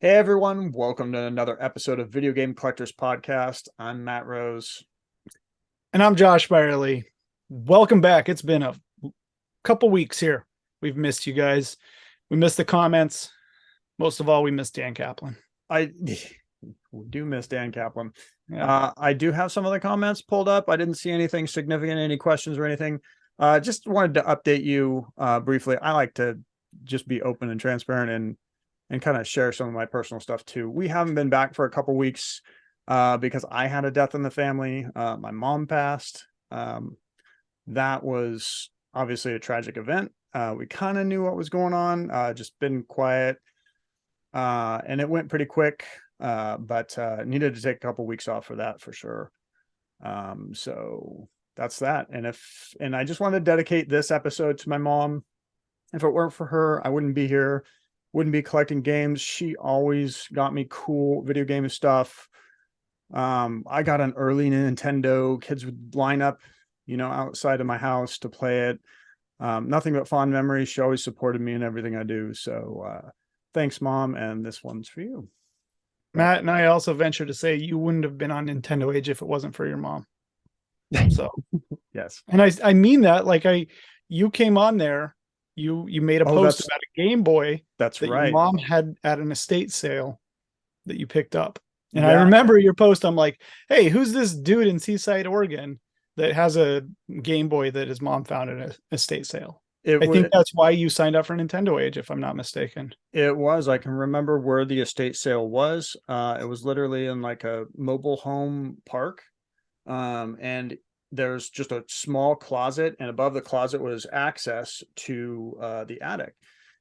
Hey everyone, welcome to another episode of Video Game Collectors Podcast. I'm Matt Rose. And I'm Josh Byerly. Welcome back. It's been a couple weeks here. We've missed you guys. We missed the comments. Most of all, we missed Dan Kaplan. I do miss Dan Kaplan. Yeah. I do have some of the comments pulled up. I didn't see anything significant, any questions or anything. Just wanted to update you briefly. I like to just be open and transparent and kind of share some of my personal stuff too. We haven't been back for a couple weeks because I had a death in the family. My mom passed. That was obviously a tragic event. We kind of knew what was going on, just been quiet. And it went pretty quick, but needed to take a couple weeks off for that for sure. So that's that. And I just wanted to dedicate this episode to my mom. If it weren't for her, I wouldn't be here, wouldn't be collecting games. She always got me cool video game stuff. I got an early Nintendo. Kids would line up, outside of my house to play it. Nothing but fond memories. She always supported me in everything I do. So thanks, Mom. And this one's for you. Matt and I also venture to say you wouldn't have been on Nintendo Age if it wasn't for your mom. So yes. And I mean that, you came on there, you made a post about a Game Boy that's that right. Your mom had at an estate sale that you picked up. And I remember your post. I'm like, hey, who's this dude in Seaside, Oregon that has a Game Boy that his mom found at an estate sale? I think that's why you signed up for Nintendo Age, if I'm not mistaken. It was. I can remember where the estate sale was. It was literally in like a mobile home park. And there's just a small closet, and above the closet was access to the attic.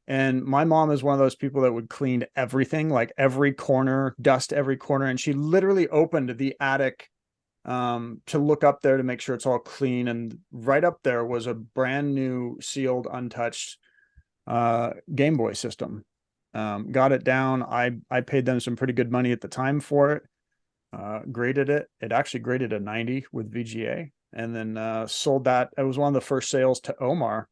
And my mom is one of those people that would clean everything, like every corner, dust every corner. And she literally opened the attic to look up there to make sure it's all clean. And right up there was a brand new sealed, untouched Game Boy system. Got it down. I paid them some pretty good money at the time for it. Graded it. It actually graded a 90 with VGA, and then sold that. It was one of the first sales to Omar.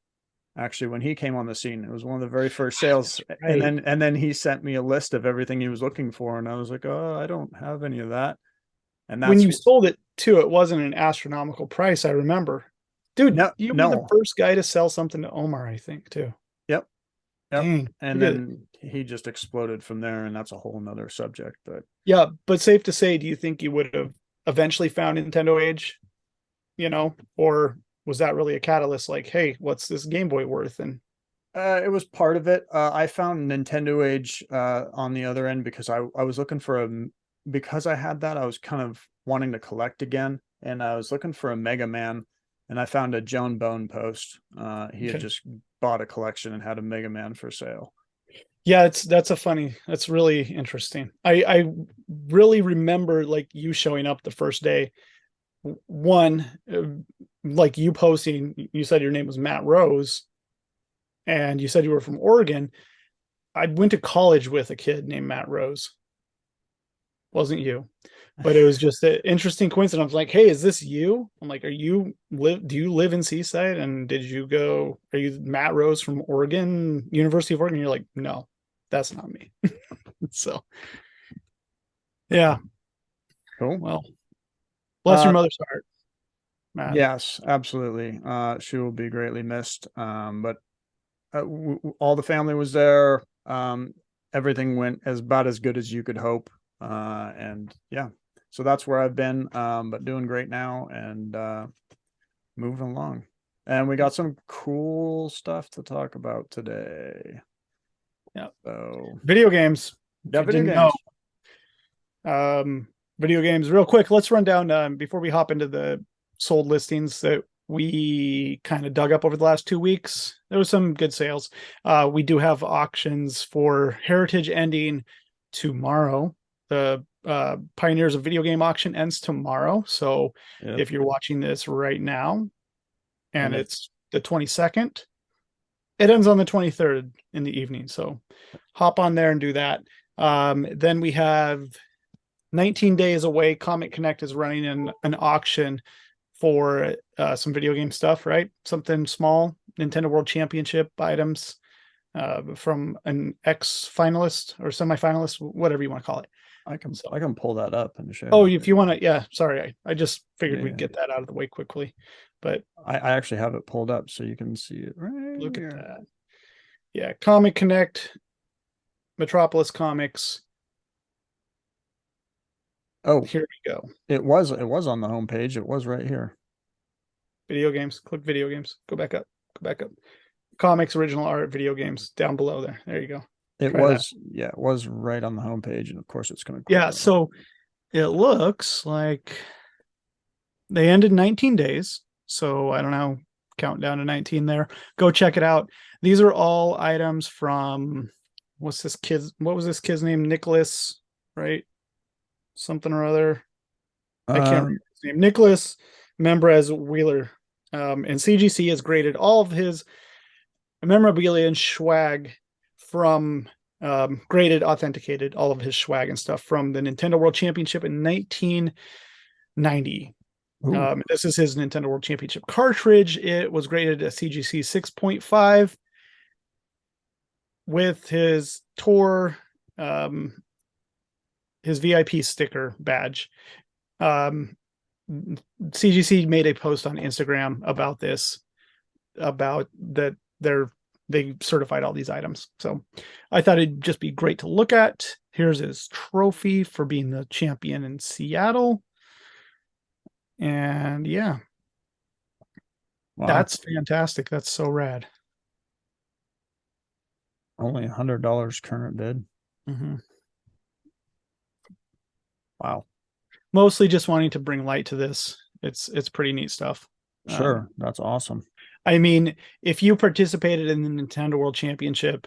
Actually, when he came on the scene, it was one of the very first sales. Right. And then he sent me a list of everything he was looking for, and I was like, oh, I don't have any of that. And that's when you sold it too, it wasn't an astronomical price. I remember, dude. You were the first guy to sell something to Omar, I think, too. Yep. Dang, and then he just exploded from there, and that's a whole nother subject. But yeah, but safe to say, do you think you would have eventually found Nintendo Age? Or was that really a catalyst? Like, hey, what's this Game Boy worth? And it was part of it. I found Nintendo Age on the other end because I was looking for because I had that, I was kind of wanting to collect again, and I was looking for a Mega Man, and I found a Joan Bone post. He had just bought a collection and had a Mega Man for sale. Yeah, that's really interesting. I really remember you showing up the first day. One, you posting, you said your name was Matt Rose, and you said you were from Oregon. I went to college with a kid named Matt Rose. Wasn't you, but it was just an interesting coincidence. I was like, hey, is this you? I'm like, do you live in Seaside? And are you Matt Rose from Oregon, University of Oregon? You're like, no, that's not me. So yeah. Cool. Well, bless your mother's heart, Matt. Yes, absolutely. She will be greatly missed. But all the family was there. Everything went about as good as you could hope. And yeah, so that's where I've been, but doing great now and moving along. And we got some cool stuff to talk about today. Yeah. So video games. Yeah, video games. Video games. Real quick, let's run down before we hop into the sold listings that we kind of dug up over the last 2 weeks. There was some good sales. We do have auctions for Heritage ending tomorrow. The Pioneers of Video Game auction ends tomorrow. So if you're watching this right now and it's the 22nd, it ends on the 23rd in the evening. So hop on there and do that. Then we have 19 days away. Comic Connect is running an auction for some video game stuff, right? Something small, Nintendo World Championship items. from an ex-finalist or semi-finalist, whatever you want to call it. I can pull that up and show. Oh, if you want to, yeah. Sorry, I just figured Yeah, we'd get that out of the way quickly. But I actually have it pulled up so you can see it right look here. at that. Yeah, Comic Connect, Metropolis Comics. Oh, Here we go. it was on the homepage. It was right here. Video games. Click video games. Go back up. Go back up. Comics, original art, video games down below there. There you go. It was, yeah, it was right on the homepage, and of course it's going to. Yeah, so it looks like they ended 19 days. So I don't know, count down to 19 there. Go check it out. These are all items from what was this kid's name? Nicholas, right? Something or other. I can't remember his name. Nicholas Membrez Wheeler. And CGC has graded all of his memorabilia and swag from graded, authenticated all of his swag and stuff from the Nintendo World Championship in 1990. This is his Nintendo World Championship cartridge. It was graded at CGC 6.5 with his tour, his VIP sticker badge. CGC made a post on Instagram about this, about that they certified all these items. So I thought it'd just be great to look at. Here's his trophy for being the champion in Seattle. And yeah, wow. That's fantastic. That's so rad. Only $100 current bid. Mm-hmm. Wow. Mostly just wanting to bring light to this. It's pretty neat stuff. Sure. That's awesome. I mean, if you participated in the Nintendo World Championship,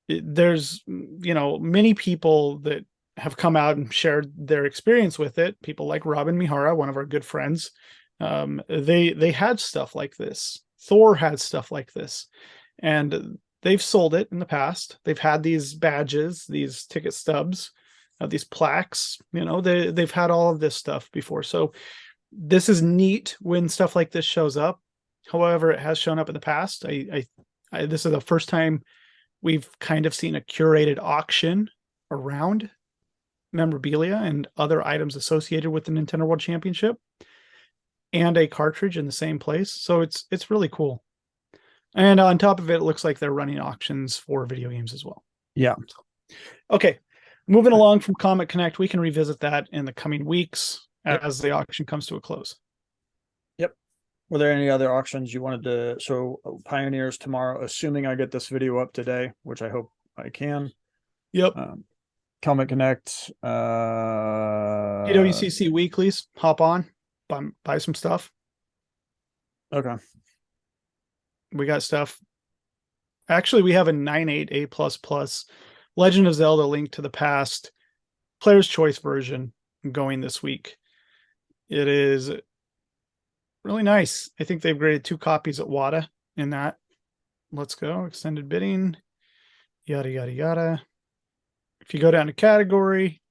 there's, many people that have come out and shared their experience with it. People like Robin Mihara, one of our good friends. They had stuff like this. Thor had stuff like this, and they've sold it in the past. They've had these badges, these ticket stubs, these plaques. They've had all of this stuff before. So this is neat when stuff like this shows up. However, it has shown up in the past. This is the first time we've kind of seen a curated auction around memorabilia and other items associated with the Nintendo World Championship and a cartridge in the same place. So it's really cool. And on top of it, it looks like they're running auctions for video games as well. Yeah. Okay. Moving along from Comic Connect, we can revisit that in the coming weeks as the auction comes to a close. Yep. Were there any other auctions you wanted to show? Pioneers tomorrow, assuming I get this video up today, which I hope I can. Yep. Comic Connect. PWCC weeklies. Hop on, buy some stuff. Okay. We got stuff. Actually, we have a 98A++ Legend of Zelda Link to the Past Player's Choice version going this week. It is really nice. I think they've graded 2 copies at WATA in that. Let's go. Extended bidding. Yada, yada, yada. If you go down to category,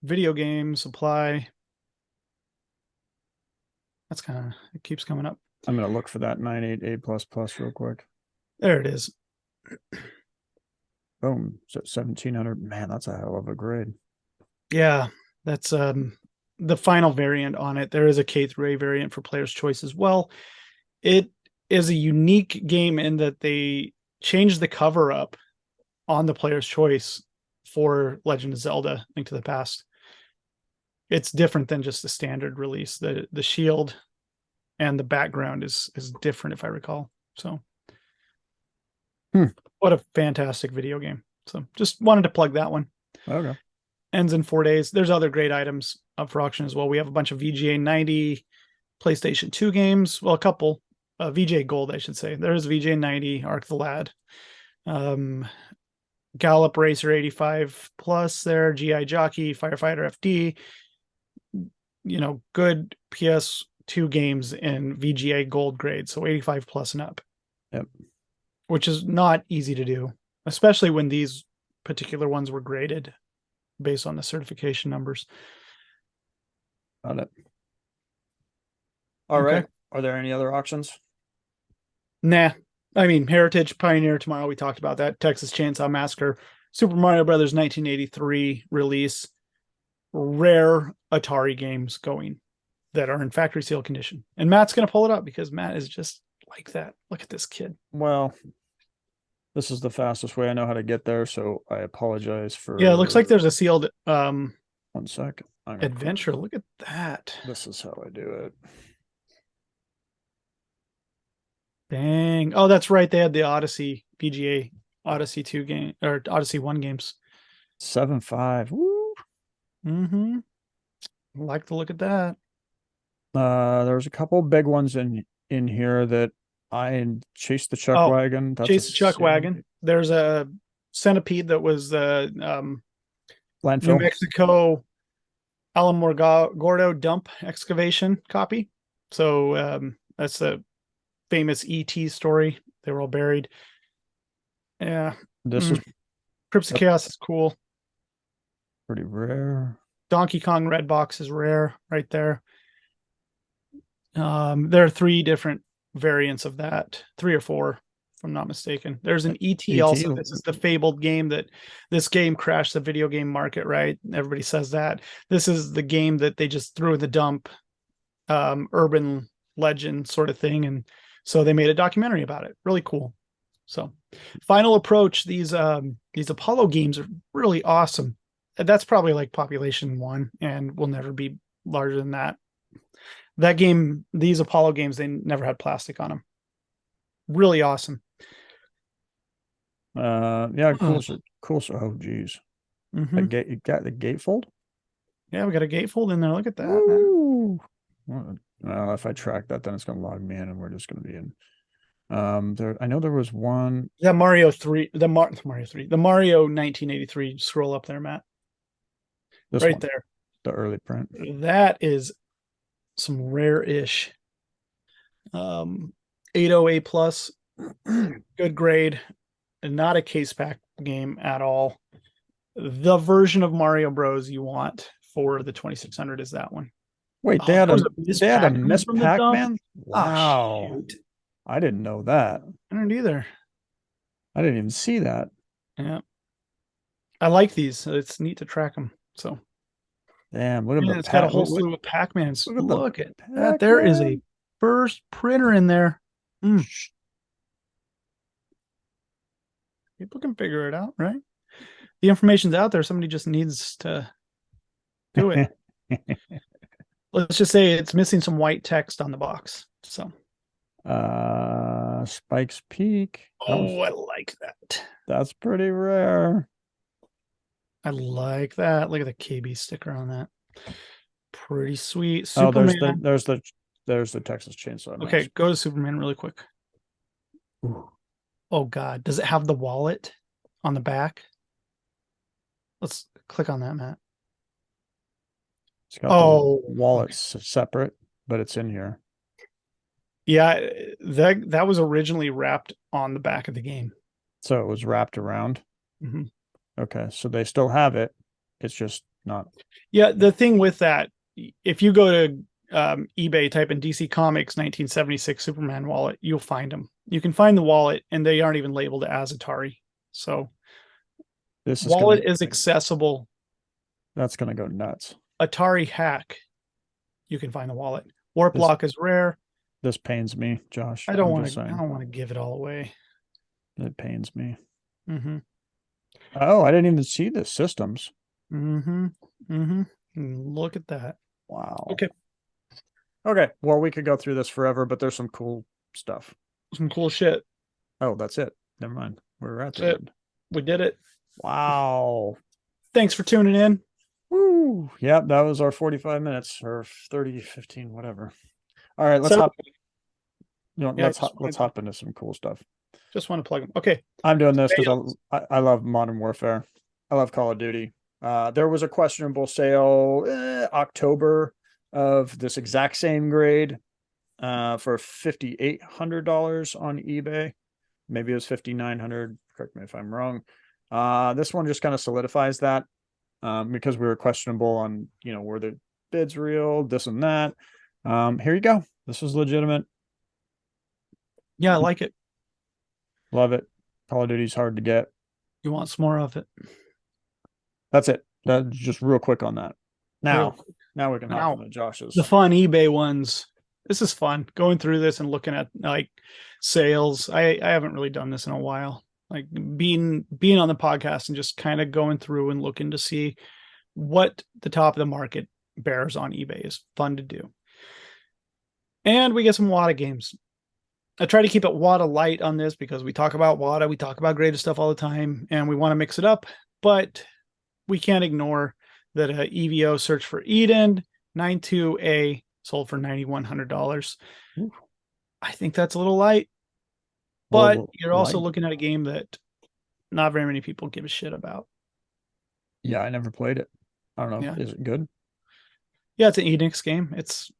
video game supply, that's it keeps coming up. I'm going to look for that 98A++ real quick. There it is. Boom. So 1700. Man, that's a hell of a grade. Yeah, that's the final variant on it. There is a K3A variant for Player's Choice as well. It is a unique game in that they changed the cover up on the Player's Choice for Legend of Zelda Link to the Past. It's different than just the standard release. The shield and the background is different, if I recall. So what a fantastic video game. So just wanted to plug that one. Okay. Ends in 4 days. There's other great items up for auction as well. We have a bunch of VGA 90 PlayStation 2 games. Well, a couple. VGA Gold, I should say. There's VGA 90, Arc the Lad. Gallop Racer 85 plus there, GI Jockey, Firefighter FD. Good PS2 games in VGA Gold grade, so 85 plus and up. Yep. Which is not easy to do, especially when these particular ones were graded based on the certification numbers. Got it. All right. Are there any other auctions? Nah. I mean, Heritage, Pioneer, Tomorrow, we talked about that. Texas Chainsaw Massacre, Super Mario Brothers 1983 release, rare Atari games going that are in factory seal condition. And Matt's going to pull it up because Matt is just like that. Look at this kid. Well, this is the fastest way I know how to get there, so I apologize for. Yeah, it looks like there's a sealed 1 second. adventure. Look at that. This is how I do it. Dang. Oh, that's right. They had the Odyssey PGA Odyssey 2 game or Odyssey 1 games. 7.5. Woo. Mm-hmm. Like to look at that. There's a couple big ones in here that I chased the chuck wagon. That's Chase the chuck wagon. There's a Centipede that was the landfill. New Mexico Alamogordo dump excavation copy. So that's a famous ET story. They were all buried. Yeah. This is Crypts of Chaos is cool. pretty rare. Donkey Kong Red Box is rare right there. There are 3 different variants of that, 3 or 4, if I'm not mistaken. There's an ET also. This is the fabled game that this game crashed the video game market, right? Everybody says that. This is the game that they just threw in the dump, urban legend sort of thing. And so they made a documentary about it. Really cool. So Final Approach, these Apollo games are really awesome. That's probably like population 1 and will never be larger than that. That game, these Apollo games, they never had plastic on them. Really awesome. Yeah, cool. Cool. So, oh, geez. Mm-hmm. You got the gatefold? Yeah, we got a gatefold in there. Look at that. Ooh. Well, if I track that, then it's going to log me in, and we're just going to be in. I know there was one. Yeah, Mario 3, the Mario 1983. Scroll up there, Matt. This right one, there. the early print. That is some rare-ish 808 plus, good grade, and not a case pack game at all. The version of Mario Bros you want for the 2600 is that one. Wait, they had a Miss Pac-Man? Wow. Oh, I didn't know that. I didn't either. I didn't even see that. Yeah. I like these. It's neat to track them. So damn, look at it's got a whole slew of Pac-Mans. Look at that. There is a first printer in there. People can figure it out, right? The information's out there. Somebody just needs to do it. Let's just say it's missing some white text on the box. So Spike's Peak. Oh, I like that. That's pretty rare. I like that. Look at the KB sticker on that. Pretty sweet. Superman. There's the Texas Chainsaw. Okay, go to Superman really quick. Ooh. Oh God, does it have the wallet on the back? Let's click on that, Matt. It's got the wallet's separate, but it's in here. Yeah, that was originally wrapped on the back of the game. So it was wrapped around. Mm-hmm. Okay, so they still have it. It's just not. Yeah, the thing with that, if you go to eBay, type in DC Comics 1976 Superman wallet, you'll find them. You can find the wallet, and they aren't even labeled as Atari. So this wallet is accessible. That's going to go nuts. Atari hack. You can find the wallet. Warp lock is rare. This pains me, Josh. I don't want to give it all away. It pains me. Mm-hmm. Oh, I didn't even see the systems. Mm-hmm. Mm-hmm. Look at that. Wow. Okay. Well, we could go through this forever, but there's some cool stuff. Some cool shit. Oh, that's it. Never mind. We're at the end. We did it. Wow. Thanks for tuning in. Woo. Yep, that was our 45 minutes or 30, 15, whatever. All right, let's hop. Let's hop into some cool stuff. Just want to plug them. Okay. I'm doing this because I love Modern Warfare. I love Call of Duty. There was a questionable sale October of this exact same grade for $5,800 on eBay. Maybe it was $5,900. Correct me if I'm wrong. This one just kind of solidifies that because we were questionable on, were the bids real, this and that. Here you go. This is legitimate. Yeah, I like it. Love it. Call of Duty's hard to get. You want some more of it? That's it. That's just real quick on that. Real Now, quick. now we can hop Now, into Josh's. the fun eBay ones. This is fun going through this and looking at like sales. I haven't really done this in a while. Like being on the podcast and just kind of going through and looking to see what the top of the market bears on eBay is fun to do. And we get some WATA games. I try to keep it WATA light on this because we talk about WATA, we talk about greatest stuff all the time, and we want to mix it up, but we can't ignore that EVO Search for Eden 92A sold for $9,100. I think that's a little light, but you're also looking at a game that not very many people give a shit about. Yeah, I never played it. I don't know. Yeah. Is it good? Yeah, it's an Enix game. It's,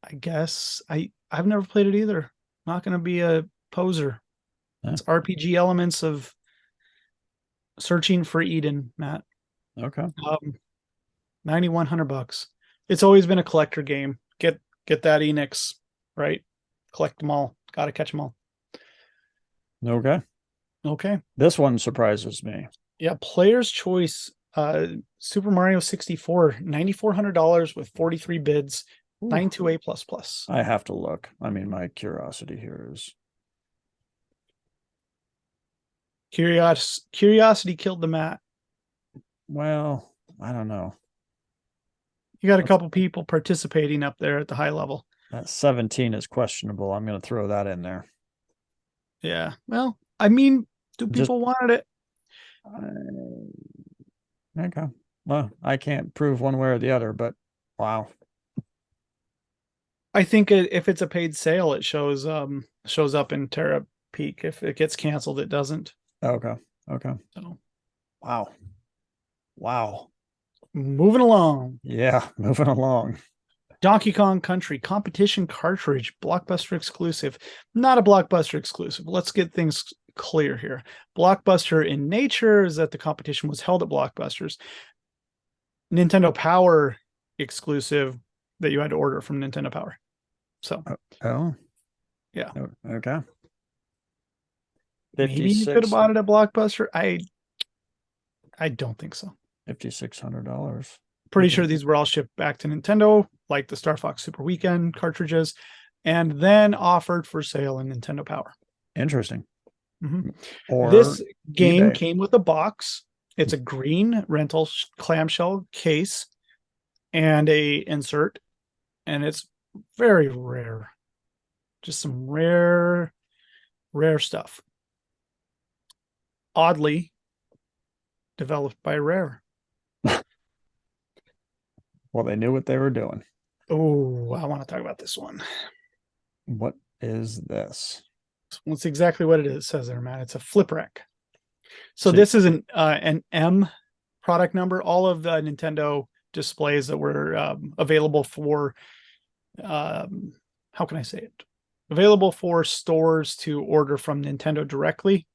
I guess, I've never played it either. Not going to be a poser. Yeah. It's RPG elements of searching for Eden, Matt. Okay. $9,100. It's always been a collector game. Get that Enix, right? Collect them all. Got to catch them all. Okay. Okay. This one surprises me. Yeah, Player's Choice, Super Mario 64, $9,400 with 43 bids, 92A++. I have to look. I mean, my curiosity here is Curiosity killed the Matt. well, I don't know. You got a couple people participating up there at the high level. That 17 is questionable. I'm going to throw that in there. Yeah. Well, I mean, people wanted it? Okay. Well, I can't prove one way or the other, but wow. I think if it's a paid sale, it shows up in Terra Peak. If it gets canceled, it doesn't. Okay. So wow. Moving along. Yeah, moving along. Donkey Kong Country competition cartridge, Blockbuster exclusive. Not a Blockbuster exclusive. Let's get things clear here. Blockbuster in nature is that the competition was held at Blockbusters. Nintendo Power exclusive that you had to order from Nintendo Power. So, yeah. Okay. Maybe you could have bought it at Blockbuster. I don't think so. $5,600. Pretty sure these were all shipped back to Nintendo, like the Star Fox Super Weekend cartridges, and then offered for sale in Nintendo Power. Interesting. Mm-hmm. Or this game eBay. Came with a box. It's a green rental clamshell case and a insert, and it's very rare. Just some rare stuff. Oddly developed by Rare. Well, they knew what they were doing. Oh, I want to talk about this one. What is this? That's exactly what it is. It says there, Matt. It's a Flip Rack. So this is an M product number. All of the Nintendo displays that were available for, how can I say it? Available for stores to order from Nintendo directly.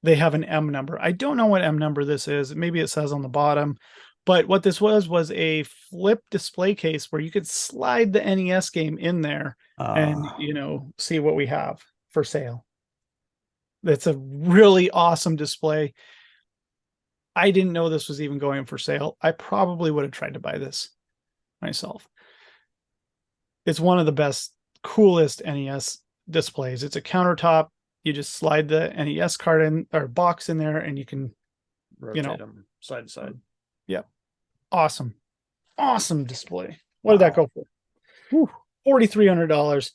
They have an M number. I don't know what M number this is. Maybe it says on the bottom. But what this was a flip display case where you could slide the NES game in there and, see what we have for sale. That's a really awesome display. I didn't know this was even going for sale. I probably would have tried to buy this myself. It's one of the best, coolest NES displays. It's a countertop. You just slide the NES card in or box in there and you can rotate them side to side. Yeah. Awesome display. What did that go for? $4,300.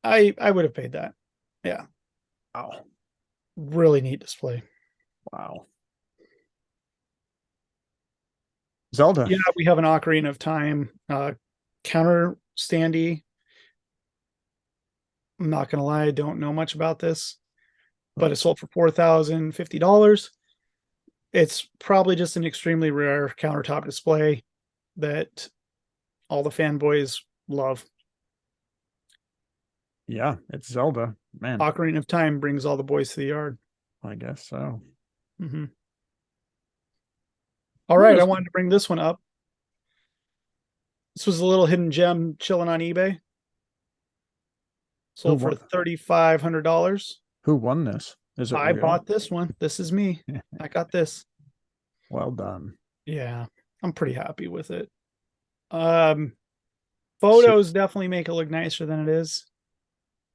I would have paid that. Yeah. Wow. Really neat display. Wow. Zelda. Yeah, we have an Ocarina of Time counter standee. I'm not gonna lie, I don't know much about this, but it sold for $4,050. It's probably just an extremely rare countertop display that all the fanboys love. Yeah, it's Zelda. Man. Ocarina of Time brings all the boys to the yard. I guess so. Mm-hmm. All right, I wanted to bring this one up. This was a little hidden gem chilling on eBay. Sold for $3,500. Who won this? Is it I real? bought this one. This is me. I got this. Well done. Yeah, I'm pretty happy with it. See, Photos definitely make it look nicer than it is.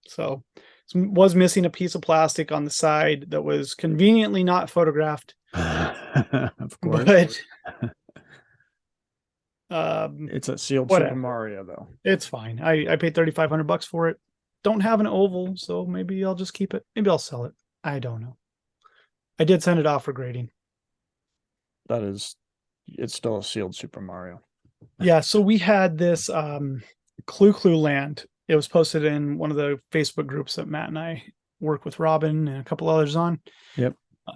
So, was missing a piece of plastic on the side that was conveniently not photographed, of course. but It's a sealed Super whatever. Mario, though. It's fine. I paid $3,500 for it. Don't have an oval, so maybe I'll just keep it. Maybe I'll sell it. I don't know. I did send it off for grading. That is, it's still a sealed Super Mario. Yeah, so we had this Clue Land. It was posted in one of the Facebook groups that Matt and I work with Robin and a couple others on. Yep.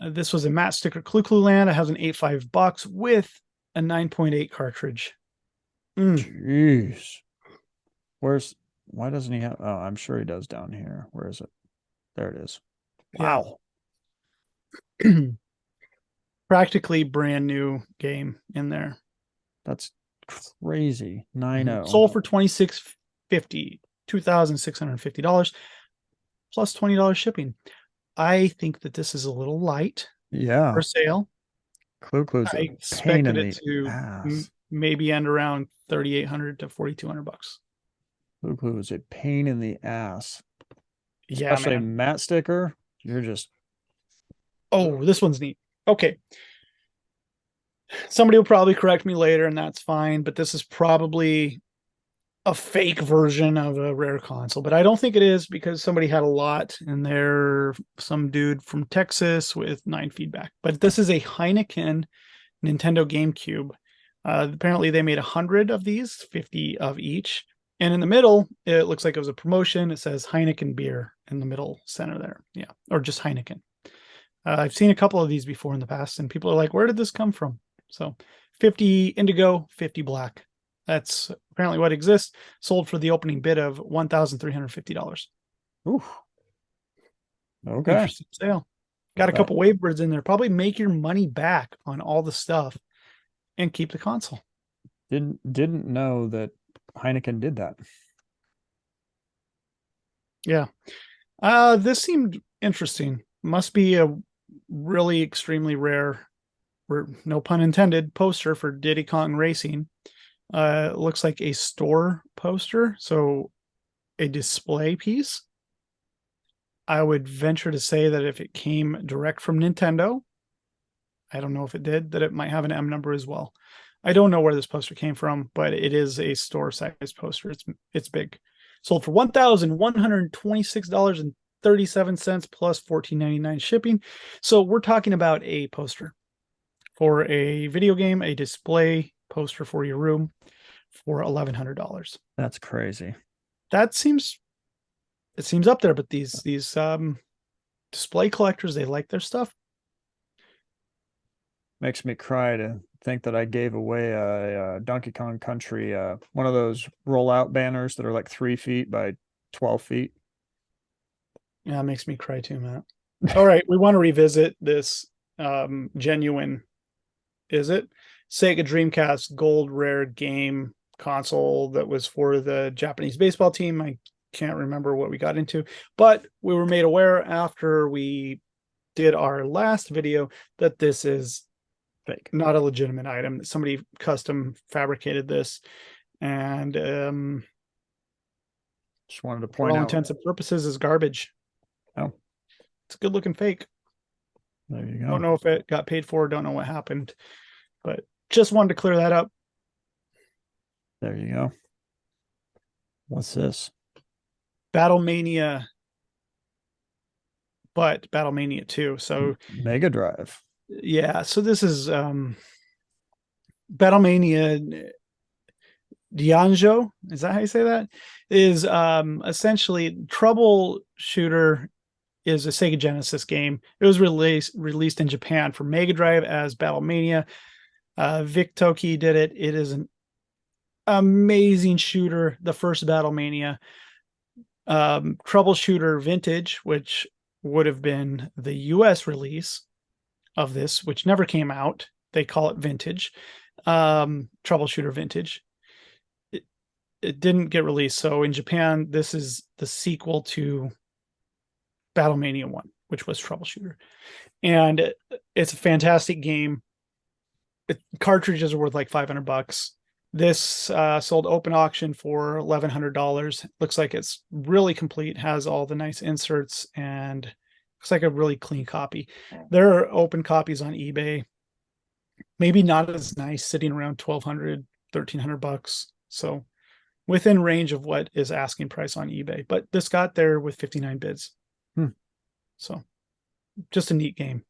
This was a Matt sticker Clue Land. It has an 8.5 box with a 9.8 cartridge. Jeez. Why doesn't he have, oh, I'm sure he does down here. Where is it? There it is. Wow. Yeah. Practically brand new game in there. That's crazy. 9.0. Sold for $26.50, $2,650 plus $20 shipping. I think that this is a little light Yeah. for sale. Clue's I a pain expected in it the to ass. maybe end around $3,800 to $4,200. Clue is a pain in the ass. Yeah, Especially man. matte sticker. You're just, Oh, this one's neat. Okay. Somebody will probably correct me later, and that's fine, but this is probably a fake version of a rare console, but I don't think it is because somebody had a lot and they're some dude from Texas with 9 feedback. But this is a Heineken Nintendo GameCube. Apparently they made 100 of these, 50 of each. And in the middle, it looks like it was a promotion. It says Heineken beer in the middle center there. Yeah. Or just Heineken. I've seen a couple of these before in the past and people are like, where did this come from? So 50 indigo, 50 black. That's apparently what exists. Sold for the opening bid of $1,350. oof. Okay. Interesting sale. Got a couple wavebirds in there. Probably make your money back on all the stuff and keep the console. Didn't know that Heineken did that. Yeah. This seemed interesting. Must be a really extremely rare, no pun intended, poster for Diddy Kong Racing. Looks like a store poster, so a display piece. I would venture to say that if it came direct from Nintendo, I don't know if it did, that it might have an M number as well. I don't know where this poster came from, but it is a store size poster. It's big. Sold for $1,126.37 plus $14.99 shipping. So we're talking about a poster for a video game, a display poster for your room for $1,100. That's crazy. It seems up there, but these display collectors, they like their stuff. Makes me cry to think that I gave away a Donkey Kong Country, one of those rollout banners that are like 3 feet by 12 feet. Yeah, it makes me cry too, Matt. All right, we want to revisit this genuine, is it? Sega Dreamcast gold rare game console that was for the Japanese baseball team. I can't remember what we got into, but we were made aware after we did our last video that this is Fake. Not a legitimate item, that somebody custom fabricated this. And Just wanted to for point all out. intents and purposes is garbage. Oh, it's a good looking fake. There you go. Don't know if it got paid for, don't know what happened, but just wanted to clear that up. There you go. What's this? Battlemania, but Battlemania 2. So Mega Drive. yeah, so this is Battlemania Dianjo, is that how you say that? Is essentially Troubleshooter is a Sega Genesis game. It was released in Japan for Mega Drive as Battlemania. Vic Toki did it. It is an amazing shooter, the first Battlemania. Troubleshooter Vintage, which would have been the US release of this, which never came out. They call it Vintage. Troubleshooter Vintage. It didn't get released. So in Japan, this is the sequel to Battlemania 1, which was Troubleshooter. And it's a fantastic game. Cartridges are worth like $500. This sold open auction for $1,100. Looks like it's really complete, has all the nice inserts, and looks like a really clean copy. There are open copies on eBay, maybe not as nice, sitting around $1,200, $1,300. So within range of what is asking price on eBay, but this got there with 59 bids. So just a neat game.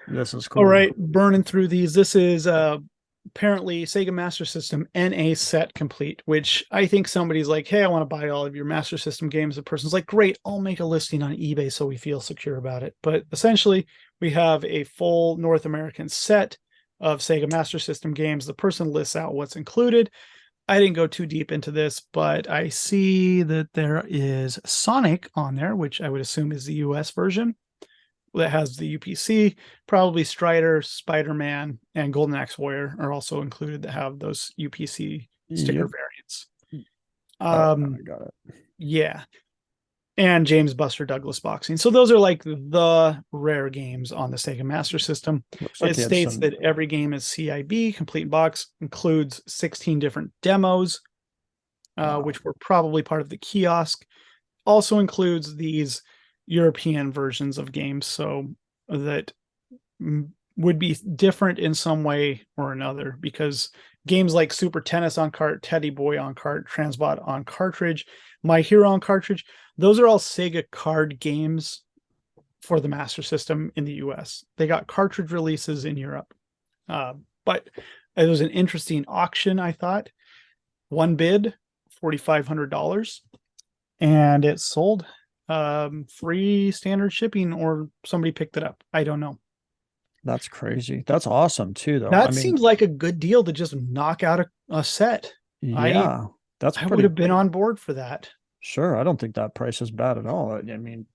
This is cool. All right, burning through these. This is apparently Sega Master System NA set complete, which I think somebody's like, hey, I want to buy all of your Master System games. The person's like, great, I'll make a listing on eBay so we feel secure about it. But essentially, we have a full North American set of Sega Master System games. The person lists out what's included. I didn't go too deep into this, but I see that there is Sonic on there, which I would assume is the US version that has the UPC. Probably Strider, Spider-Man, and Golden Axe Warrior are also included that have those UPC sticker variants. I got it. Yeah. And James Buster Douglas Boxing. So those are like the rare games on the Sega Master System. It states that every game is CIB, complete box, includes 16 different demos, which were probably part of the kiosk. Also includes these European versions of games, so that would be different in some way or another, because games like Super Tennis on cart, Teddy Boy on cart, Transbot on cartridge, My Hero on cartridge, those are all Sega card games for the Master System in the US. They got cartridge releases in Europe. But it was an interesting auction, I thought. One bid, $4,500, and it sold free standard shipping, or somebody picked it up. I don't know. That's crazy. That's awesome too, though. That seems like a good deal to just knock out a set. Yeah, I would have been on board for that. Sure, I don't think that price is bad at all. I mean,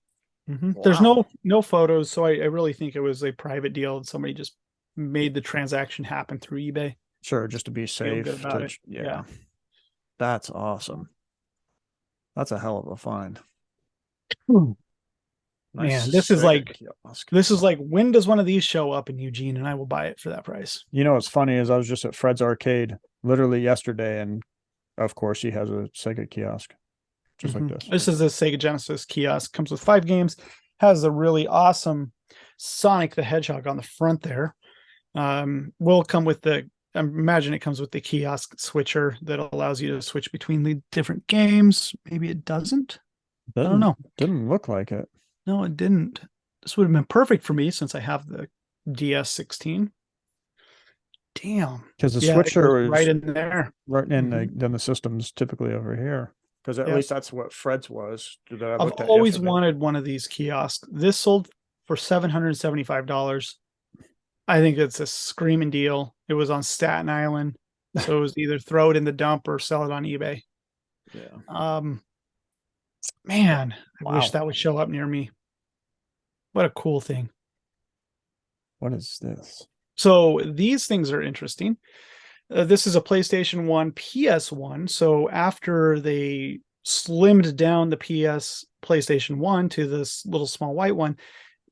there's no photos, so I really think it was a private deal, and somebody just made the transaction happen through eBay. Sure, just to be safe. Yeah, that's awesome. That's a hell of a find. Nice. Man, this is like, when does one of these show up in Eugene, and I will buy it for that price. You know what's funny is I was just at Fred's Arcade literally yesterday, and of course he has a Sega kiosk just like this. This is a Sega Genesis kiosk, comes with 5 games, has a really awesome Sonic the Hedgehog on the front there. Will come with I imagine it comes with the kiosk switcher that allows you to switch between the different games. Maybe it doesn't. I don't know. Didn't look like it. No, it didn't. This would have been perfect for me since I have the DS16. Damn. Because the switcher is right in there. Right in then the system's typically over here. Because at least that's what Fred's was. I've always wanted one of these kiosks. This sold for $775. I think it's a screaming deal. It was on Staten Island. So it was either throw it in the dump or sell it on eBay. Yeah. Man, I wish that would show up near me. What a cool thing. What is this? So these things are interesting. This is a PlayStation 1 PS1. So after they slimmed down the PlayStation 1 to this little small white one,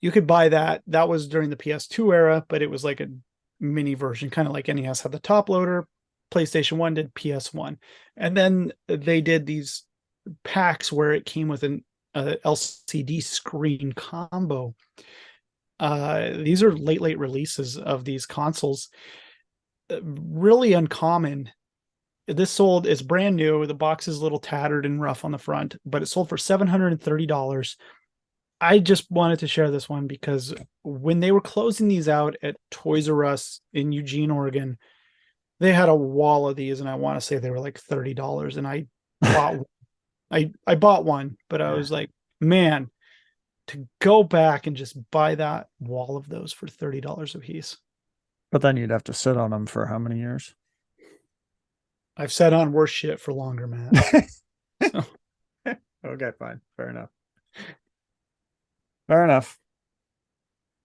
you could buy that. That was during the PS2 era, but it was like a mini version, kind of like NES had the top loader. PlayStation 1 did PS1. And then they did these packs where it came with an LCD screen combo. These are late releases of these consoles. Really uncommon. This sold, it's brand new. The box is a little tattered and rough on the front, but it sold for $730. I just wanted to share this one because when they were closing these out at Toys R Us in Eugene, Oregon, they had a wall of these, and I want to say they were like $30. And I bought I bought one, but I was like, man, to go back and just buy that wall of those for $30 a piece. But then you'd have to sit on them for how many years? I've sat on worse shit for longer, Matt. Okay, fine. Fair enough. Fair enough.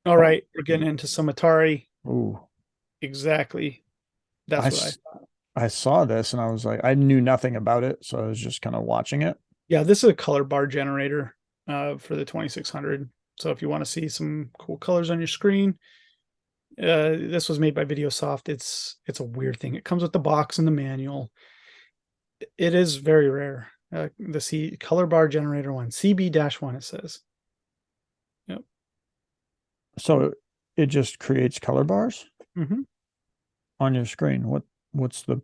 All right, we're getting into some Atari. Ooh. Exactly. That's what I thought. I saw this and I was like, I knew nothing about it, so I was just kind of watching it. Yeah, this is a color bar generator. for the 2600. So if you want to see some cool colors on your screen, this was made by Videosoft. It's a weird thing. It comes with the box and the manual. It is very rare. The color bar generator one, CB-1, it says. Yep. So it just creates color bars Mm-hmm. on your screen. What's the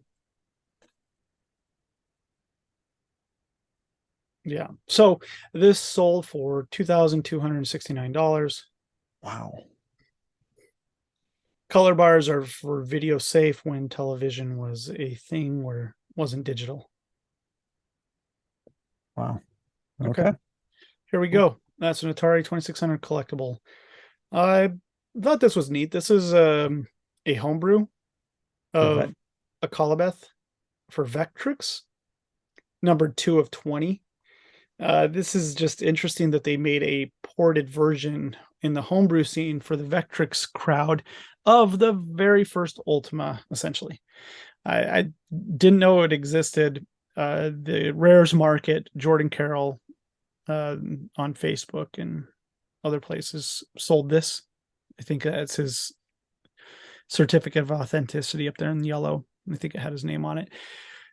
Yeah. So this sold for $2,269. wow. Color bars are for video safe when television was a thing where it wasn't digital. Wow. Okay. Okay. Here we go. That's an Atari 2600 collectible. I thought this was neat. This is a homebrew of a Colabeth for Vectrix, number 2 of 20. This is just interesting that they made a ported version in the homebrew scene for the Vectrix crowd of the very first Ultima, essentially. I didn't know it existed. The Rares Market, Jordan Carroll on Facebook and other places sold this. I think that's his certificate of authenticity up there in yellow. I think it had his name on it.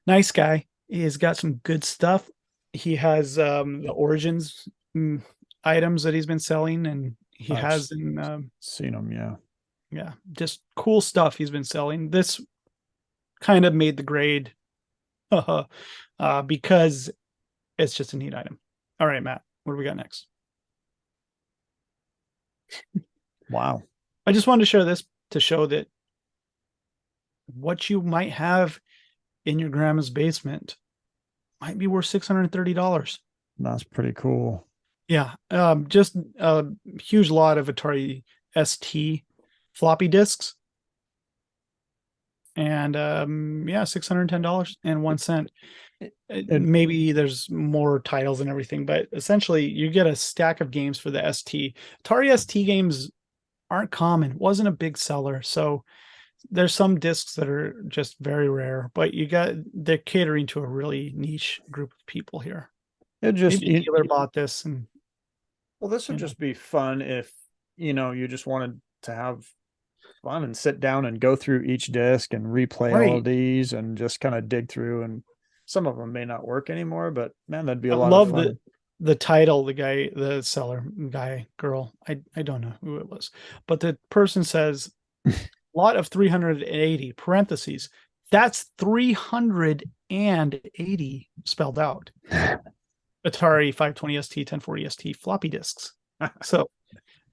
Nice guy. He's got some good stuff. He has the Origins items that he's been selling, and he has seen them. Yeah, just cool stuff he's been selling. This kind of made the grade because it's just a neat item. All right, Matt, what do we got next? Wow. I just wanted to share this to show that what you might have in your grandma's basement might be worth $630. That's pretty cool. Yeah. Just a huge lot of Atari ST floppy disks. And yeah, $610.01. Maybe there's more titles and everything, but essentially you get a stack of games for the ST. Atari ST games aren't common. Wasn't a big seller. So there's some discs that are just very rare, but they're catering to a really niche group of people here. It just maybe a dealer bought this, and well, this would just be fun if you just wanted to have fun and sit down and go through each disc and replay all of these and just kind of dig through. And some of them may not work anymore, but man, that'd be a lot of fun. The title, the seller guy, girl, I don't know who it was, but the person says lot of 380 parentheses. That's 380 spelled out. Atari 520 ST, 1040 ST floppy disks. So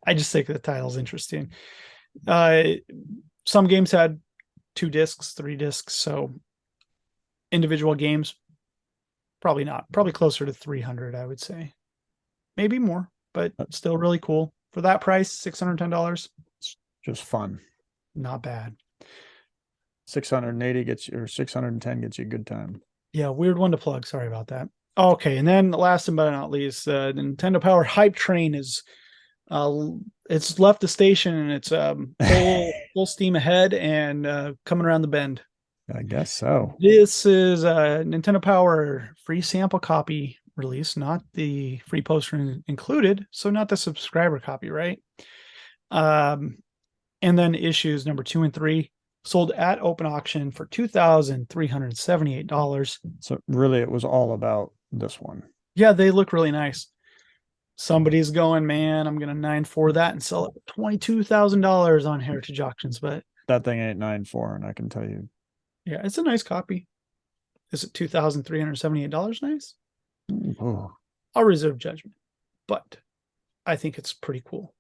I just think the title's interesting. Some games had 2 discs, 3 discs. So individual games, probably not. Probably closer to 300, I would say. Maybe more, but still really cool. For that price, $610. Just fun. Not bad. 680 gets you, or 610 gets you a good time. Yeah, weird one to plug. Sorry about that. Okay, and then last but not least, the Nintendo Power Hype Train is it's left the station and it's full steam ahead and coming around the bend. I guess so. This is a Nintendo Power free sample copy release, not the free poster included, so not the subscriber copy, right? And then issues number 2 and 3 sold at open auction for $2,378. So really, it was all about this one. Yeah, they look really nice. Somebody's going, man, I'm going to 9.4 that and sell it for $22,000 on Heritage Auctions, but that thing ain't 9.4, and I can tell you. Yeah, it's a nice copy. Is it $2,378 nice? Oh. I'll reserve judgment, but I think it's pretty cool.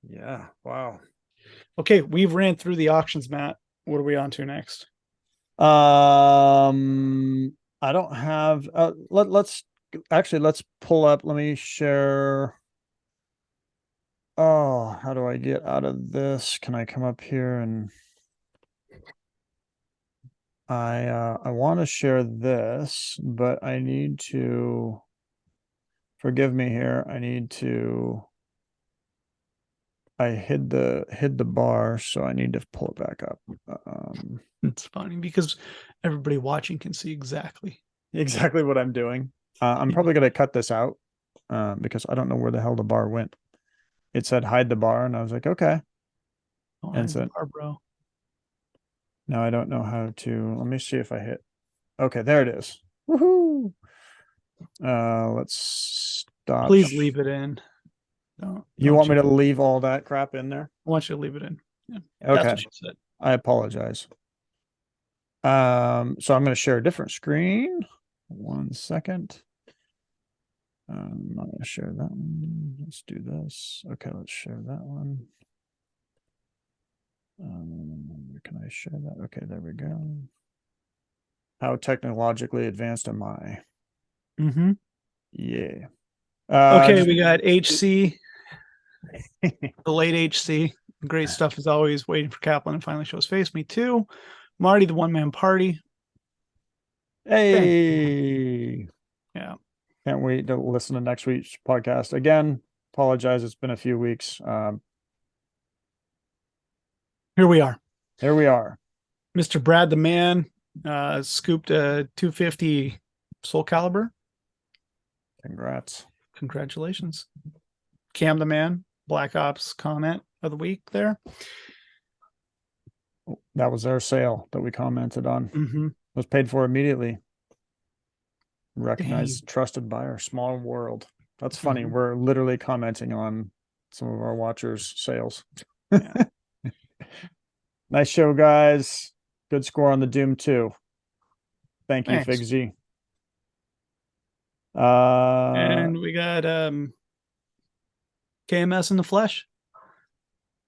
Yeah. Wow. Okay, we've ran through the auctions, Matt. What are we on to next? I don't have let's pull up. Let me share. Oh, how do I get out of this? Can I come up here and I want to share this, but I need to forgive me here. I hid the bar, so I need to pull it back up. It's funny because everybody watching can see exactly what I'm doing. I'm probably going to cut this out because I don't know where the hell the bar went. It said hide the bar, and I was like, okay. Oh, And so bar, bro. now I don't know how to. Let me see if I hit. Okay, there it is. Woohoo! Let's stop. Please leave it in. You want me to leave all that crap in there? I want you to leave it in. Yeah. Okay. That's what she said. I apologize. So I'm going to share a different screen. 1 second. I'm not going to share that one. Let's do this. Okay, let's share that one. Can I share that? Okay, there we go. How technologically advanced am I? Mm-hmm. Yeah. Okay, we got HC, the late HC. Great stuff as always. Waiting for Kaplan to finally show his face. Me too. Marty, the one-man party. Hey. Yeah. Can't wait to listen to next week's podcast. Again, apologize. It's been a few weeks. Here we are. Here we are. Mr. Brad the man scooped a 250 Soul Calibur. Congrats. Congratulations. Cam the man, Black Ops comment of the week there. That was our sale that we commented on. Mm-hmm. Was paid for immediately. Recognized, trusted buyer, small world. That's funny. Mm-hmm. We're literally commenting on some of our watchers' sales. Yeah. Nice show, guys. Good score on the Doom 2. Thank you, Thanks. Figsy. And we got KMS in the flesh.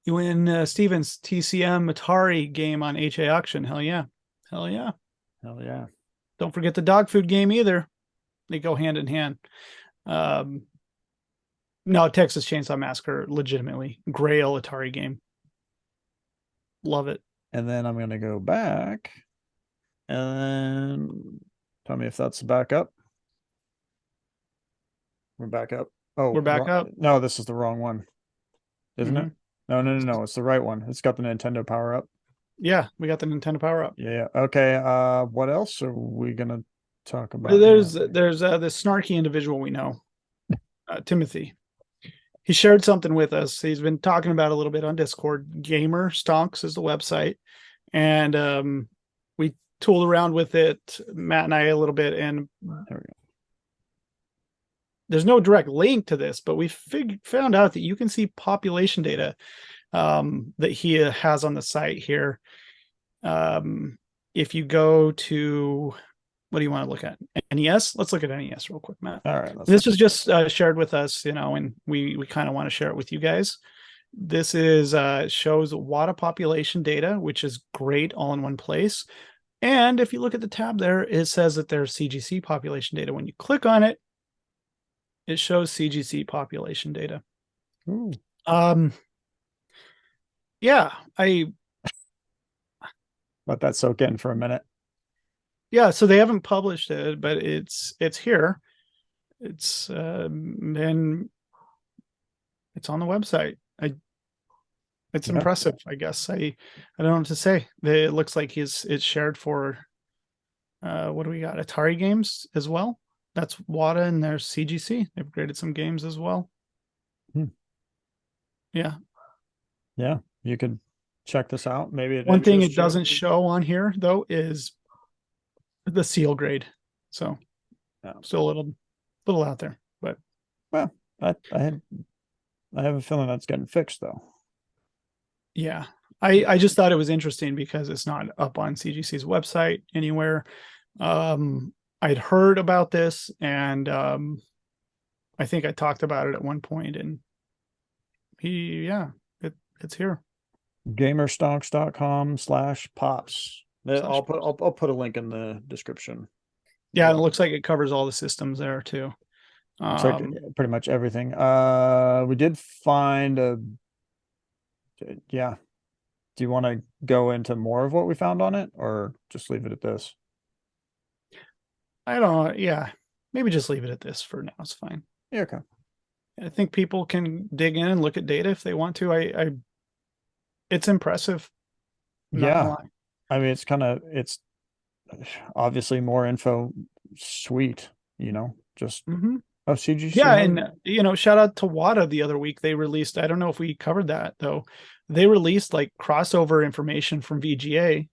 You win Steven's TCM Atari game on HA auction. Hell yeah. Hell yeah. Hell yeah. Don't forget the dog food game either. They go hand in hand. No, Texas Chainsaw Massacre, legitimately. Grail Atari game. Love it. And then I'm going to go back and tell me if that's back up. We're back up. Oh, we're back up. No, this is the wrong one. Isn't it? No. It's the right one. It's got the Nintendo power up. Yeah, we got the Nintendo power up. Yeah. Okay. What else are we going to talk about? There's this snarky individual we know, Timothy. He shared something with us. He's been talking about it a little bit on Discord. Gamer Stonks is the website. And we tooled around with it, Matt and I, a little bit. And there we go. There's no direct link to this, but we found out that you can see population data that he has on the site here. If you go to, what do you want to look at? NES? Let's look at NES real quick, Matt. All right. This was just shared with us, and we kind of want to share it with you guys. This is shows WATA population data, which is great all in one place. And if you look at the tab there, it says that there's CGC population data. When you click on it, it shows CGC population data. Ooh. Yeah, I let that soak in for a minute. Yeah, so they haven't published it, but it's here. It's and it's on the website. It's impressive, I guess. I don't know what to say. It looks like it's shared for what do we got? Atari games as well. That's WATA and there's CGC. They've graded some games as well. Yeah. Yeah, you could check this out. Maybe one thing it doesn't show on here though is the seal grade. So still a little out there. But well, I have a feeling that's getting fixed though. Yeah. I just thought it was interesting because it's not up on CGC's website anywhere. I'd heard about this and I think I talked about it at one point and it's here. Gamerstonks.com/pops. I'll put a link in the description. Yeah, and it looks like it covers all the systems there too. Like pretty much everything. We did find yeah. Do you want to go into more of what we found on it or just leave it at this? I don't know. Yeah, maybe just leave it at this for now. It's fine. Yeah, okay. I think people can dig in and look at data if they want to. It's impressive. Yeah. I mean, it's obviously more info. Sweet, just Oh, CGC. Yeah, and shout out to WATA the other week. They released, I don't know if we covered that though. They released like crossover information from VGA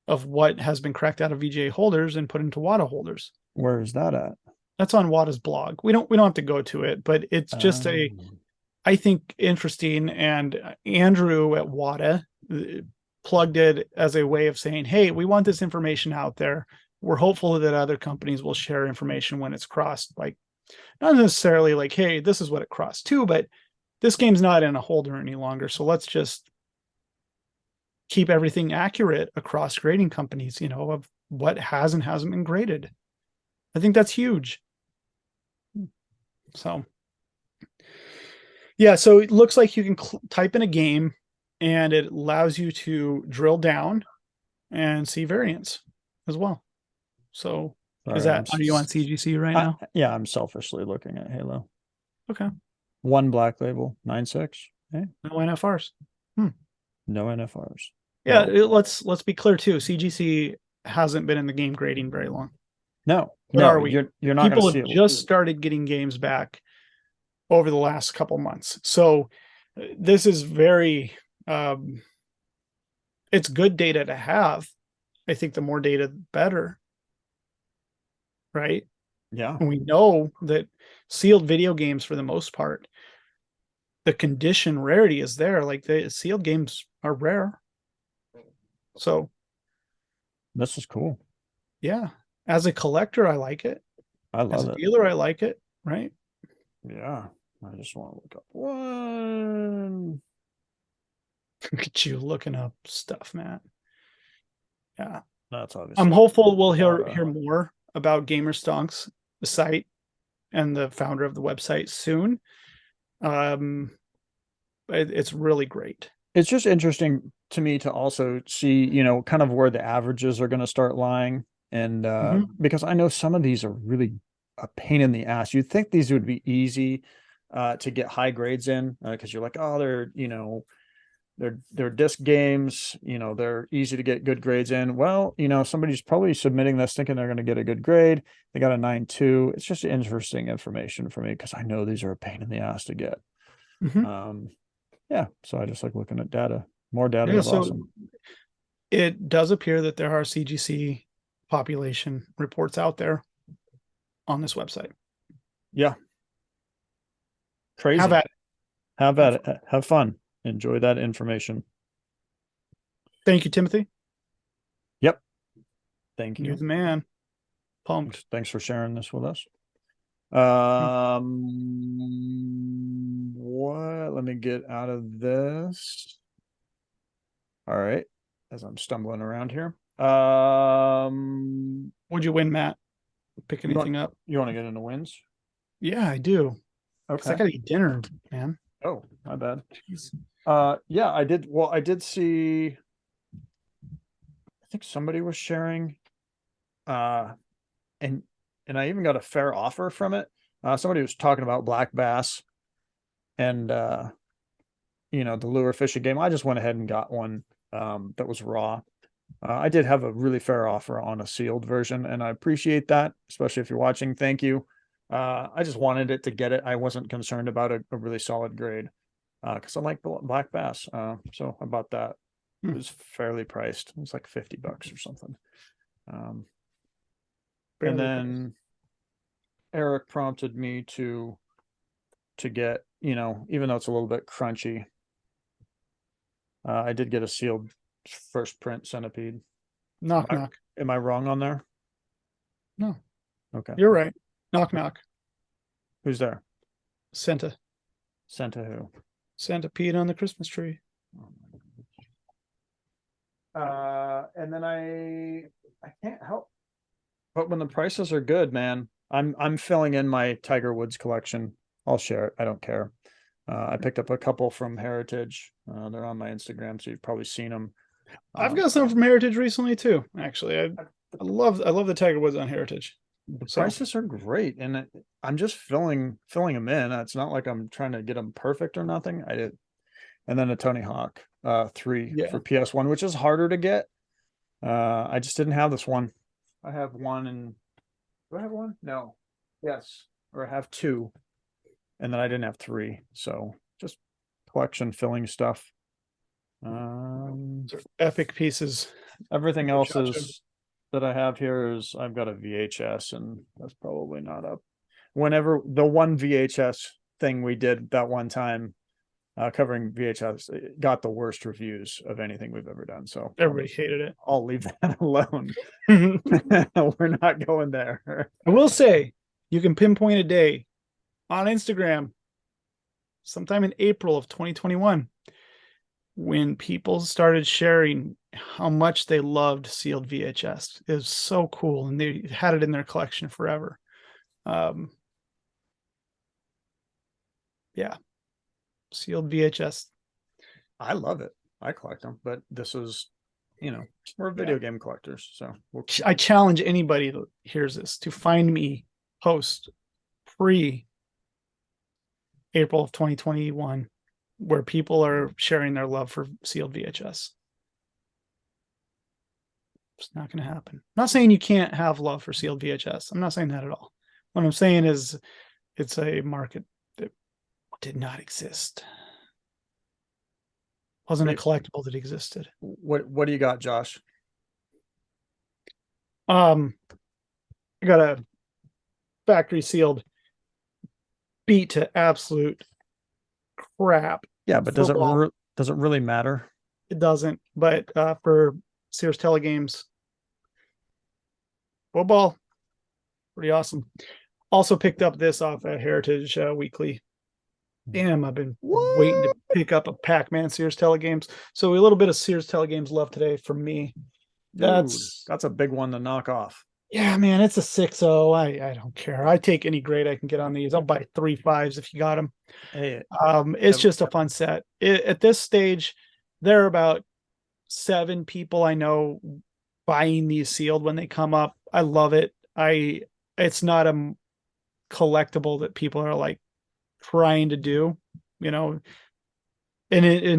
of what has been cracked out of VGA holders and put into WATA holders. Where is that at? That's on WATA's blog. We don't have to go to it, but it's just I think interesting. And Andrew at WATA plugged it as a way of saying, hey, we want this information out there. We're hopeful that other companies will share information when it's crossed, like not necessarily like, hey, this is what it crossed to, but this game's not in a holder any longer. So let's just keep everything accurate across grading companies, of what has and hasn't been graded. I think that's huge. So, yeah, so it looks like you can type in a game and it allows you to drill down and see variants as well. So, are you on CGC right now? Yeah, I'm selfishly looking at Halo. Okay. One black label, 9.6. Hey. No NFRs. No NFRs. Yeah, let's be clear too. CGC hasn't been in the game grading very long. No, are we? You're not. People have just started getting games back over the last couple months. So this is very, it's good data to have. I think the more data, the better. Right? Yeah. And we know that sealed video games, for the most part, the condition rarity is there. Like the sealed games are rare. So this is cool. Yeah. As a collector, I like it. I love it. As a dealer, I like it. Right? Yeah. I just want to look up one. Look at you looking up stuff, Matt. Yeah. That's obviously. I'm hopeful we'll hear more about Gamer Stonks, the site, and the founder of the website soon. It's really great. It's just interesting to me to also see, kind of where the averages are going to start lying. And because I know some of these are really a pain in the ass. You'd think these would be easy to get high grades in because you're like, oh, they're disc games, they're easy to get good grades in. Well, somebody's probably submitting this thinking they're going to get a good grade. They got a 9.2. It's just interesting information for me because I know these are a pain in the ass to get. Yeah, so I just like looking at data. More data is awesome. It does appear that there are CGC population reports out there on this website. Yeah. Crazy. Have at it. Have fun. Enjoy that information. Thank you, Timothy. Yep. Thank you. You're the man. Pumped. Thanks for sharing this with us. What? Let me get out of this. All right. As I'm stumbling around here. Would you win, Matt? Pick anything up? You want to get into wins? Yeah, I do. Okay. I gotta eat dinner, man. Oh, my bad. Jeez. Yeah, I did. Well, I did see. I think somebody was sharing, and I even got a fair offer from it. Somebody was talking about black bass, and the lure fishing game. I just went ahead and got one that was raw. I did have a really fair offer on a sealed version, and I appreciate that, especially if you're watching. Thank you. I just wanted it to get it. I wasn't concerned about a really solid grade because I like black bass. So I bought that. It was fairly priced. It was like $50 or something. And then Eric prompted me to get, even though it's a little bit crunchy, I did get a sealed first print Centipede. Knock. Am I wrong on there? No. Okay. You're right. Knock. Who's there? Santa who? Santa peed on the Christmas tree. And then I can't help but when the prices are good, man, I'm filling in my Tiger Woods collection. I'll share it. I don't care. I picked up a couple from Heritage. They're on my Instagram, so you've probably seen them. I've got some from Heritage recently too. Actually, I love the Tiger Woods on Heritage. The prices are great, and I'm just filling them in. It's not like I'm trying to get them perfect or nothing. I did, and then a Tony Hawk 3 for PS1, which is harder to get. I just didn't have this one. I have one, and do I have one? No. Yes, or I have 2, and then I didn't have 3. So just collection filling stuff. Epic pieces. Everything else Gotcha. is that I have here is I've got a VHS, and that's probably not up. Whenever the one VHS thing we did that one time, covering VHS, it got the worst reviews of anything we've ever done. So Everybody hated it. I'll leave that alone. We're not going there. I will say, you can pinpoint a day on Instagram, sometime in April of 2021, when people started sharing how much they loved sealed VHS. It was so cool, and they had it in their collection forever. Yeah, sealed VHS. I love it. I collect them, but this is, we're video game collectors, so I challenge anybody that hears this to find me post pre April of 2021 where people are sharing their love for sealed VHS. It's not going to happen. I'm not saying you can't have love for sealed VHS. I'm not saying that at all. What I'm saying is it's a market that did not exist. Wasn't a collectible that existed. What do you got, Josh? I got a factory sealed beat to absolute crap. Yeah, but does it really matter? It doesn't. But for Sears Telegames, football, pretty awesome. Also picked up this off at Heritage Weekly. Damn, I've been waiting to pick up a Pac-Man Sears Telegames. So a little bit of Sears Telegames love today for me. That's a big one to knock off. Yeah, man, it's a 6.0. I don't care. I take any grade I can get on these. I'll buy 3 5s if you got them. Hey, it's just a fun set. At this stage, there are about 7 people I know buying these sealed when they come up. I love it. It's not a collectible that people are like trying to do, and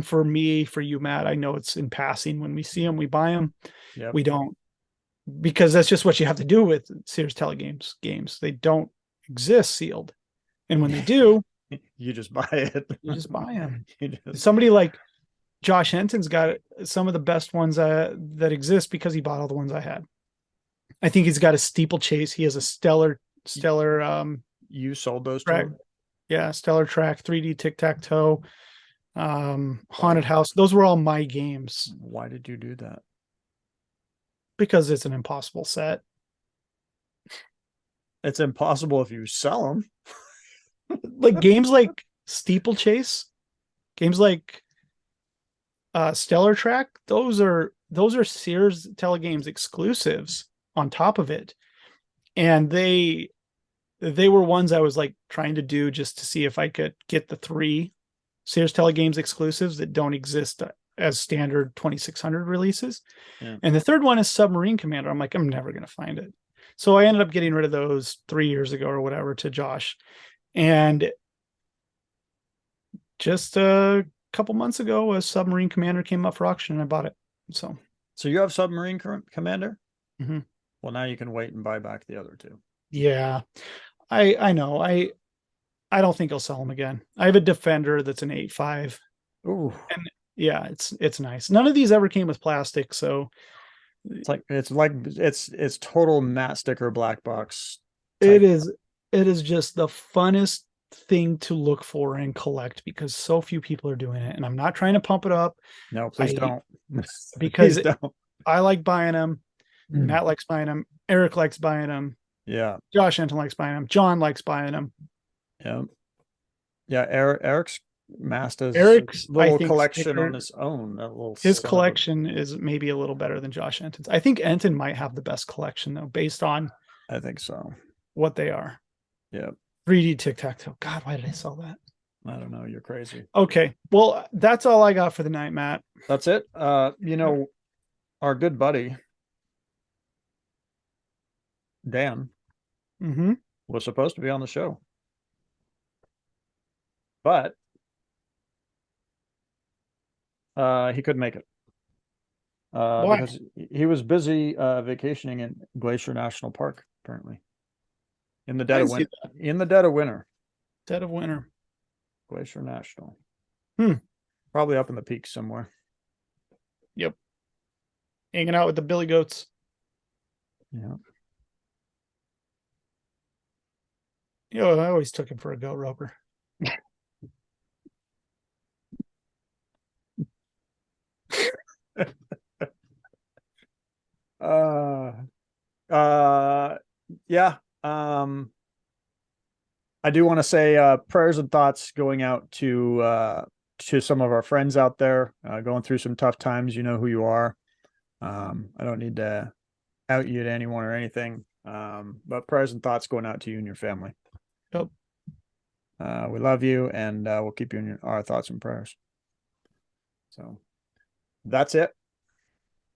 for me, for you, Matt, I know it's in passing. When we see them, we buy them. Yep. We don't, because that's just what you have to do with Sears Telegames games. They don't exist sealed, and when they do, you just buy it. You just buy them. Somebody like Josh Henton's got some of the best ones that exist because he bought all the ones I had. I think he's got a steeplechase. He has a stellar. You sold those track. to him? Yeah, Stellar Track, 3D Tic-Tac-Toe, Haunted House. Those were all my games. Why did you do that? Because it's an impossible set. It's impossible if you sell them. Like games like Steeplechase, games like Stellar Track, those are Sears Telegames exclusives on top of it. And they were ones I was like trying to do just to see if I could get the 3 Sears Telegames exclusives that don't exist as standard 2600 releases. Yeah. And the third one is Submarine Commander. I'm like, I'm never going to find it. So I ended up getting rid of those 3 years ago or whatever to Josh. And just a couple months ago, a Submarine Commander came up for auction and I bought it. So you have Submarine Commander? Mm-hmm. Well, now you can wait and buy back the other 2. Yeah, I know. I don't think I'll sell them again. I have a Defender that's an 8.5. Ooh. And yeah, it's nice. None of these ever came with plastic, so it's total matte sticker black box. It is just the funnest thing to look for and collect because so few people are doing it. And I'm not trying to pump it up. No, please don't. Because please don't. I like buying them. Matt likes buying them. Eric likes buying them. Yeah. Josh Anton likes buying them. John likes buying them. Yeah. Yeah. Eric's Master's little collection on his own. His collection is maybe a little better than Josh Enton's. I think Enton might have the best collection though, based on I think so. What they are. Yeah. 3D Tic-Tac-Toe. God, why did I sell that? I don't know. You're crazy. Okay. Well, that's all I got for the night, Matt. That's it. Our good buddy Dan was supposed to be on the show, but he couldn't make it because he was busy vacationing in Glacier National Park, apparently. in the I dead of can see winter. In the dead of winter, Dead of winter. Glacier National. Hmm. Probably up in the peaks somewhere. Yep. Hanging out with the billy goats. Yeah. I always took him for a goat roper. uh yeah. I do want to say prayers and thoughts going out to some of our friends out there going through some tough times. You know who you are. I don't need to out you to anyone or anything. But prayers and thoughts going out to you and your family. Yep. We love you, and we'll keep you in our thoughts and prayers. So that's it.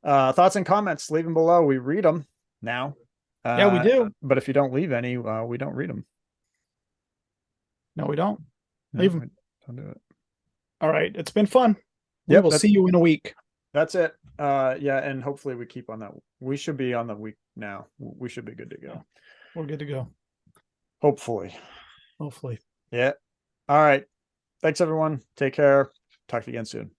Thoughts and comments, leave them below. We read them now. Yeah, we do. But if you don't leave any, we don't read them. No, we don't. No, Leave them. don't do it. All right. It's been fun. We Yep, will see you in a week. That's it. Yeah, and hopefully we keep on that. We should be on the week now. We should be good to go. Yeah. We're good to go. Hopefully. Hopefully. Yeah. All right. Thanks, everyone. Take care. Talk to you again soon.